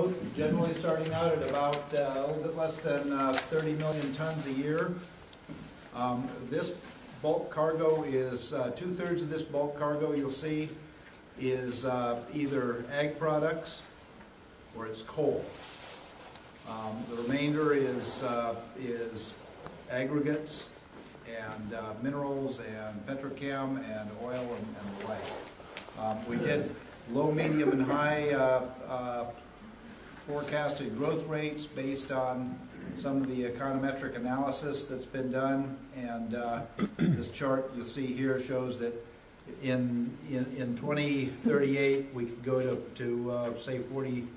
growth, generally starting out at about a little bit less than 30 million tons a year. This bulk cargo is, 2/3 of this bulk cargo you'll see is either ag products or it's coal. The remainder is aggregates and minerals and petrochem and oil and the like. We did low, medium, and high forecasted growth rates based on some of the econometric analysis that's been done, and this chart you'll see here shows that in 2038 we could go to say 40.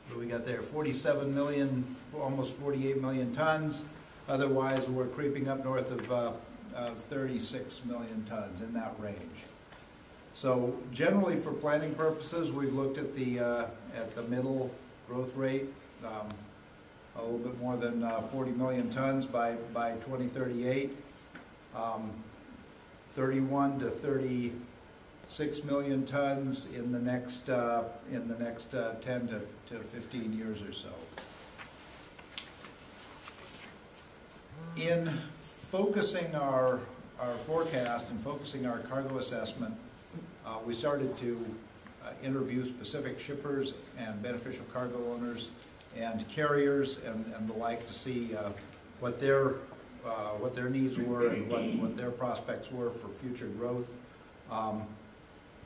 What do we got there? 47 million, almost 48 million tons. Otherwise, we're creeping up north of 36 million tons, in that range. So generally, for planning purposes, we've looked at the middle growth rate, a little bit more than 40 million tons by 2038, 31 to 36 million tons in the next 10 to 15 years or so. In focusing our forecast and focusing our cargo assessment, we started to interview specific shippers and beneficial cargo owners and carriers and the like to see what their needs were and what their prospects were for future growth.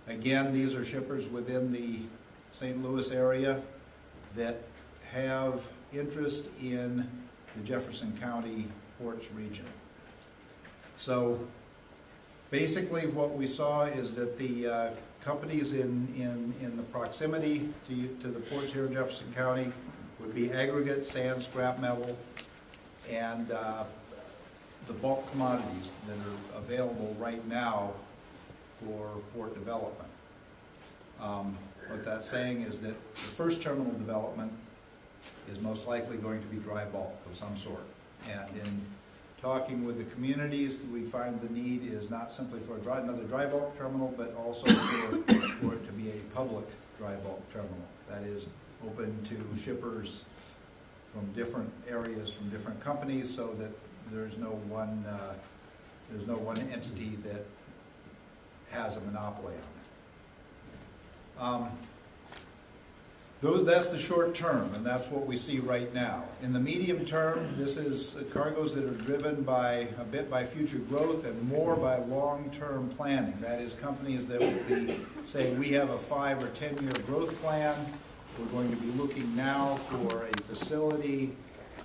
Again, these are shippers within the St. Louis area that have interest in the Jefferson County ports region. So basically what we saw is that the companies in the proximity to the ports here in Jefferson County would be aggregate, sand, scrap metal, and the bulk commodities that are available right now for port development. What that's saying is that the first terminal development is most likely going to be dry bulk of some sort. And in talking with the communities, we find the need is not simply for another dry bulk terminal, but also for it to be a public dry bulk terminal that is open to shippers from different areas, from different companies, so that there's no one entity that has a monopoly on it. That's the short term, and that's what we see right now. In the medium term, this is cargoes that are driven by a bit by future growth and more by long-term planning. That is, companies that would be saying, we have a 5 or 10 year growth plan. We're going to be looking now for a facility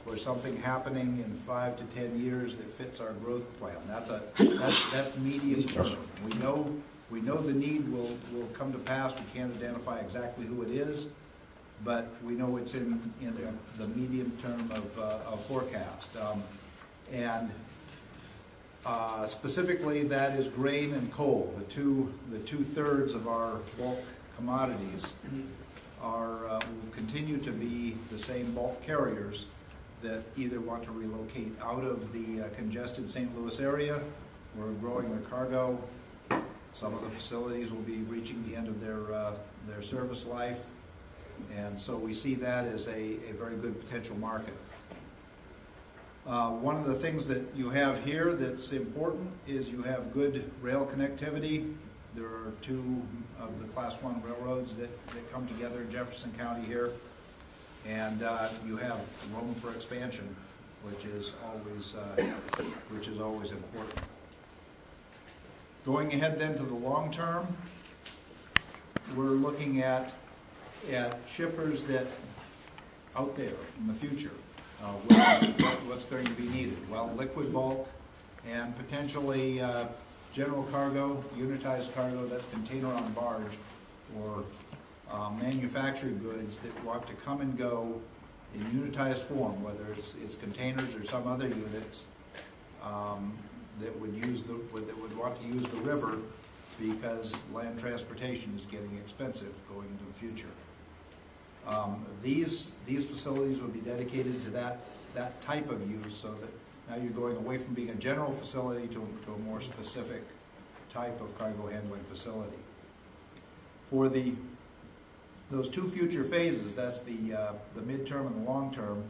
or something happening in 5 to 10 years that fits our growth plan. That's medium term. We know the need will come to pass. We can't identify exactly who it is, but we know it's in the medium term of forecast. Specifically, that is grain and coal. The two-thirds of our bulk commodities will continue to be the same bulk carriers that either want to relocate out of the congested St. Louis area or growing their cargo. Some of the facilities will be reaching the end of their service life, and so we see that as a very good potential market. One of the things that you have here that's important is you have good rail connectivity. There are 2 of the Class 1 railroads that come together in Jefferson County here, and you have room for expansion, which is always important. Going ahead then to the long term, we're looking at shippers that out there in the future, what's going to be needed? Well, liquid bulk and potentially general cargo, unitized cargo, that's container on barge, or manufactured goods that want to come and go in unitized form, whether it's containers or some other units that would want to use the river because land transportation is getting expensive going into the future. These facilities will be dedicated to that type of use, so that now you're going away from being a general facility to a more specific type of cargo handling facility. For the those two future phases, that's the midterm and the long term,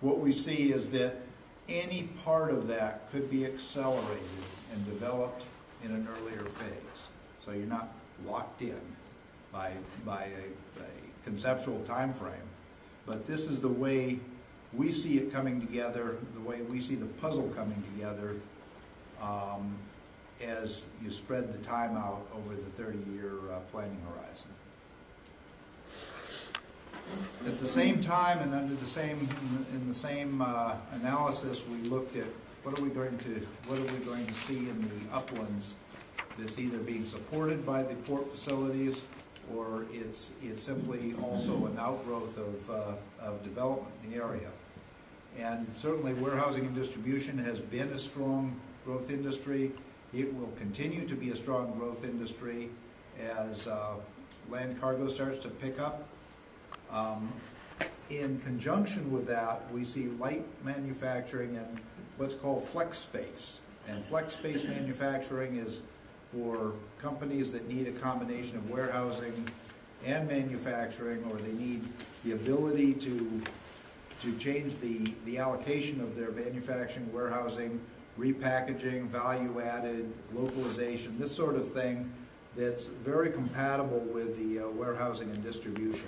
what we see is that any part of that could be accelerated and developed in an earlier phase. So you're not locked in by a conceptual time frame. But this is the way we see it coming together, the way we see the puzzle coming together as you spread the time out over the 30-year planning horizon. At the same time, and under the same analysis, we looked at what are we going to see in the uplands that's either being supported by the port facilities, or it's simply also an outgrowth of development in the area. And certainly warehousing and distribution has been a strong growth industry. It will continue to be a strong growth industry as land cargo starts to pick up. In conjunction with that, we see light manufacturing and what's called flex space. And flex space manufacturing is for companies that need a combination of warehousing and manufacturing, or they need the ability to change the allocation of their manufacturing, warehousing, repackaging, value-added, localization, this sort of thing that's very compatible with the warehousing and distribution.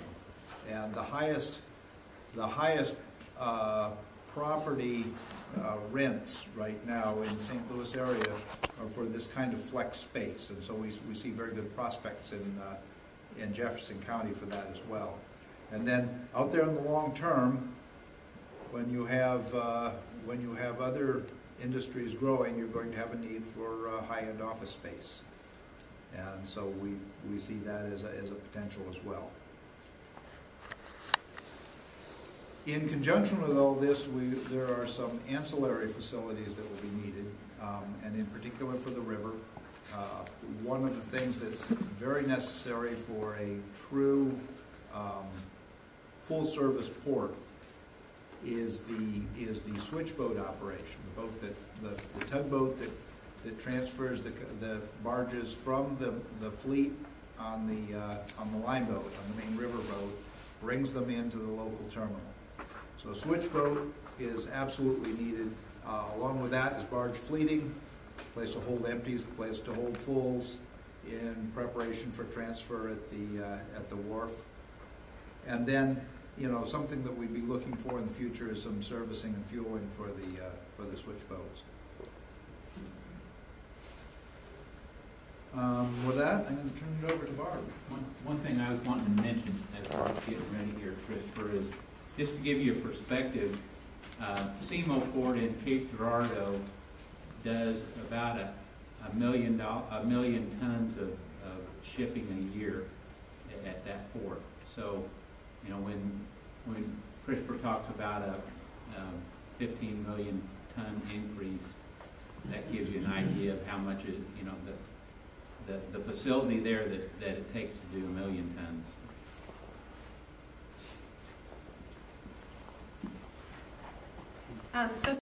And the highest property rents right now in the St. Louis area are for this kind of flex space, and so we see very good prospects in Jefferson County for that as well. And then out there in the long term, when you have other industries growing, you're going to have a need for high-end office space, and so we see that as a potential as well. In conjunction with all this, there are some ancillary facilities that will be needed, and in particular for the river. One of the things that's very necessary for a true full-service port is the switchboat operation, the tugboat that transfers the barges from the fleet on the line boat, on the main river road, brings them into the local terminal. So a switchboat is absolutely needed. Along with that is barge fleeting, place to hold empties, place to hold fulls in preparation for transfer at the wharf. And then, you know, something that we'd be looking for in the future is some servicing and fueling for the switchboats. With that, I'm going to turn it over to Barb. One thing I was wanting to mention as we're getting ready here, Christopher, is just to give you a perspective, SEMO Port in Cape Girardeau does about a million tons of shipping a year at that port. So, you know, when Christopher talks about a 15 million ton increase, that gives you an idea of how much it, you know, the facility there that it takes to do 1 million tons. So